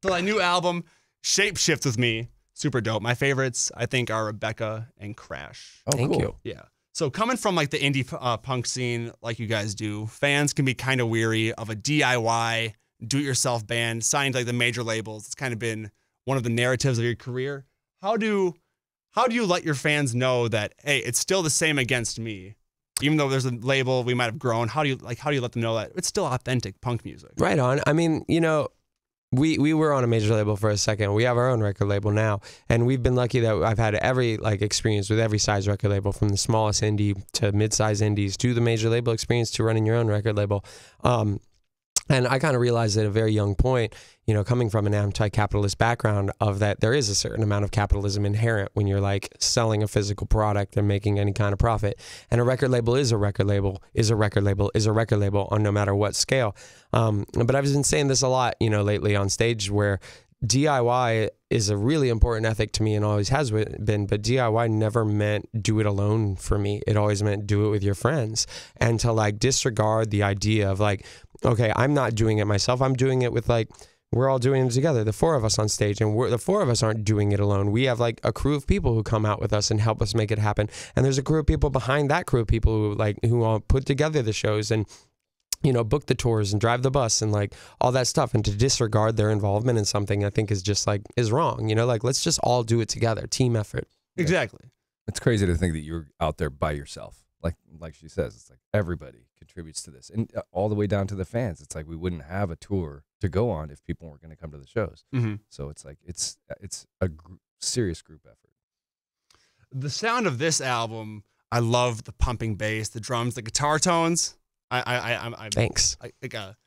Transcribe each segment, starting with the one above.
So that new album, Shape Shift With Me, super dope. My favorites, I think, are Rebecca and Crash. Oh, Thank cool. you. Yeah. So coming from like the indie punk scene, like you guys do, fans can be kind of weary of a DIY, do-it-yourself band signed to like the major labels. It's kind of been one of the narratives of your career. How do you let your fans know that, hey, it's still the same against me? Even though there's a label we might have grown, how do you let them know that it's still authentic punk music? Right on. I mean, you know, we were on a major label for a second. We have our own record label now, and we've been lucky that I've had every like experience with every size record label, from the smallest indie to mid-size indies to the major label experience to running your own record label. And I kind of realized at a very young point, you know, coming from an anti-capitalist background, of that there is a certain amount of capitalism inherent when you're like selling a physical product and making any kind of profit. And a record label is a record label, is a record label, is a record label on no matter what scale. But I've been saying this a lot, you know, lately on stage, where DIY is a really important ethic to me and always has been, but DIY never meant do it alone for me. It always meant do it with your friends, and to like disregard the idea of like, okay, I'm not doing it myself. I'm doing it with like, we're all doing it together, the four of us on stage, and the four of us aren't doing it alone. We have like a crew of people who come out with us and help us make it happen. And there's a crew of people behind that crew of people who all put together the shows and, you know, book the tours and drive the bus and like all that stuff. And to disregard their involvement in something, I think is just like, is wrong. You know, like, let's just all do it together. Team effort. Exactly. It's crazy to think that you're out there by yourself. Like she says, it's like everybody contributes to this, and all the way down to the fans. It's like we wouldn't have a tour to go on if people weren't going to come to the shows. Mm-hmm. So it's like it's a serious group effort. The sound of this album, I love the pumping bass, the drums, the guitar tones. I'm Thanks. like a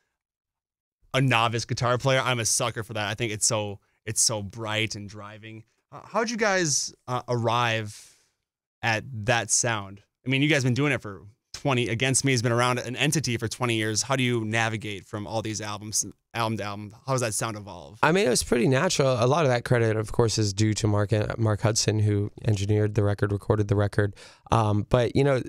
novice guitar player. I'm a sucker for that. I think it's so bright and driving. How'd you guys arrive at that sound? I mean, you guys have been doing it for 20. Against Me has been around, an entity, for 20 years. How do you navigate from all these albums, album to album? How does that sound evolve? I mean, it was pretty natural. A lot of that credit, of course, is due to Mark Hudson, who engineered the record, recorded the record. But, you know,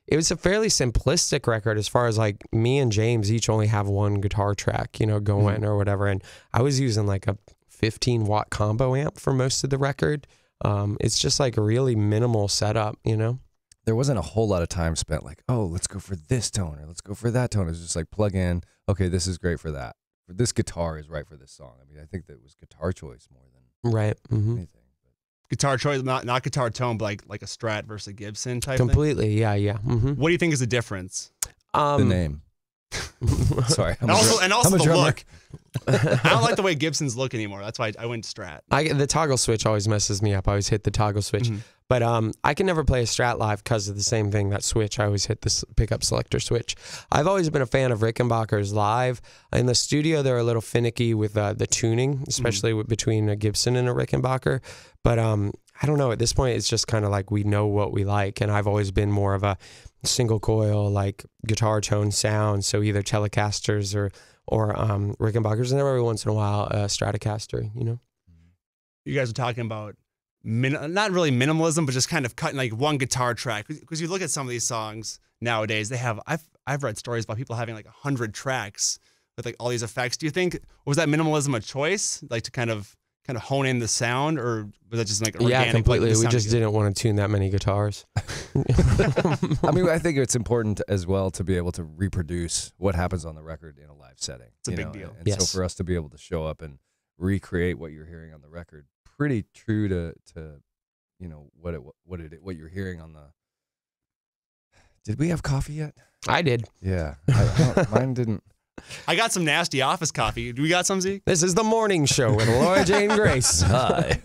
it was a fairly simplistic record as far as like me and James each only have one guitar track, you know, going or whatever. And I was using like a 15-watt combo amp for most of the record. It's just like a really minimal setup, you know? There wasn't a whole lot of time spent like, oh, let's go for this tone or let's go for that tone. It was just like plug in, okay, this is great for that. This guitar is right for this song. I mean, I think that it was guitar choice more than anything. Guitar choice, not guitar tone, but like a Strat versus a Gibson type Completely, thing? yeah. What do you think is the difference? The name. Sorry. And also the drummer. look. I don't like the way Gibsons look anymore. That's why I went Strat. The toggle switch always messes me up. I always hit the toggle switch. But I can never play a Strat live because of the same thing, that switch. I always hit the pickup selector switch. I've always been a fan of Rickenbacker's live. In the studio, they're a little finicky with the tuning, especially between a Gibson and a Rickenbacker. But I don't know. At this point, it's just kind of like we know what we like. And I've always been more of a single coil, like guitar tone sound. So either Telecasters or Rickenbackers, and every once in a while, a Stratocaster, you know? You guys are talking about not really minimalism, but just kind of cutting like one guitar track. Because you look at some of these songs nowadays, they have, I've read stories about people having like 100 tracks with like all these effects. Do you think, was that minimalism a choice, like to kind of hone in the sound, or was that just like organic? Yeah, completely. Like we just didn't want to tune that many guitars. I mean, I think it's important as well to be able to reproduce what happens on the record in a live setting. It's a big deal. And Yes. so for us to be able to show up and recreate what you're hearing on the record, pretty true to you know what you're hearing on the. Did we have coffee yet? I did. Yeah, mine didn't. I got some nasty office coffee. Do we got some, Zeke? This is the morning show with Laura Jane Grace. Hi.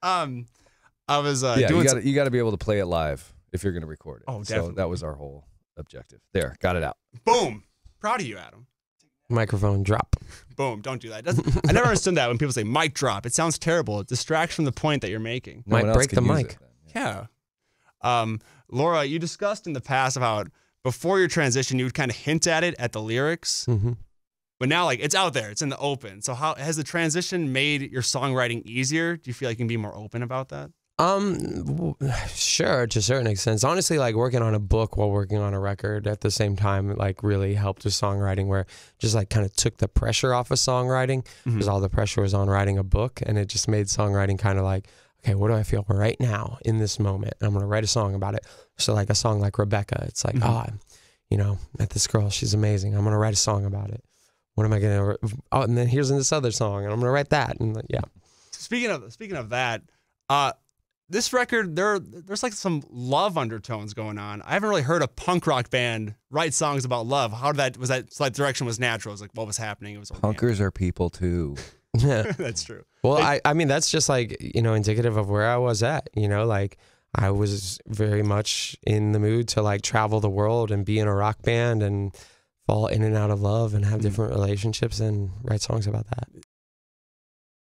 I was Yeah, doing you got to be able to play it live if you're going to record it. Oh, So definitely. that was our whole objective. There, got it out. boom. Proud of you, Adam. Microphone drop. Boom. Don't do that. I never understood that when people say mic drop. It sounds terrible. It distracts from the point that you're making. No Might one else break can the use mic. it then. Yeah. Laura, you discussed in the past about before your transition, you would kind of hint at it at the lyrics. Mm-hmm. But now, like, it's out there. It's in the open. So how has the transition made your songwriting easier? Do you feel like you can be more open about that? Sure, to a certain extent. Honestly, like working on a book while working on a record at the same time, like really helped with songwriting, where just like kind of took the pressure off of songwriting, because all the pressure was on writing a book, and it just made songwriting kind of like, okay, what do I feel right now in this moment? And I'm gonna write a song about it. So like a song like Rebecca, it's like, you know, met this girl, she's amazing. I'm gonna write a song about it. What am I gonna? Oh, and then here's this other song, and I'm gonna write that, and yeah. Speaking of that, this record there's like some love undertones going on. I haven't really heard a punk rock band write songs about love. How did that was that slight direction was natural? It was like what was happening? It was organic. Punkers are people too. Yeah, that's true. Well, I mean that's just like, you know, indicative of where I was at. You know, like I was very much in the mood to like travel the world and be in a rock band and fall in and out of love and have different relationships and write songs about that.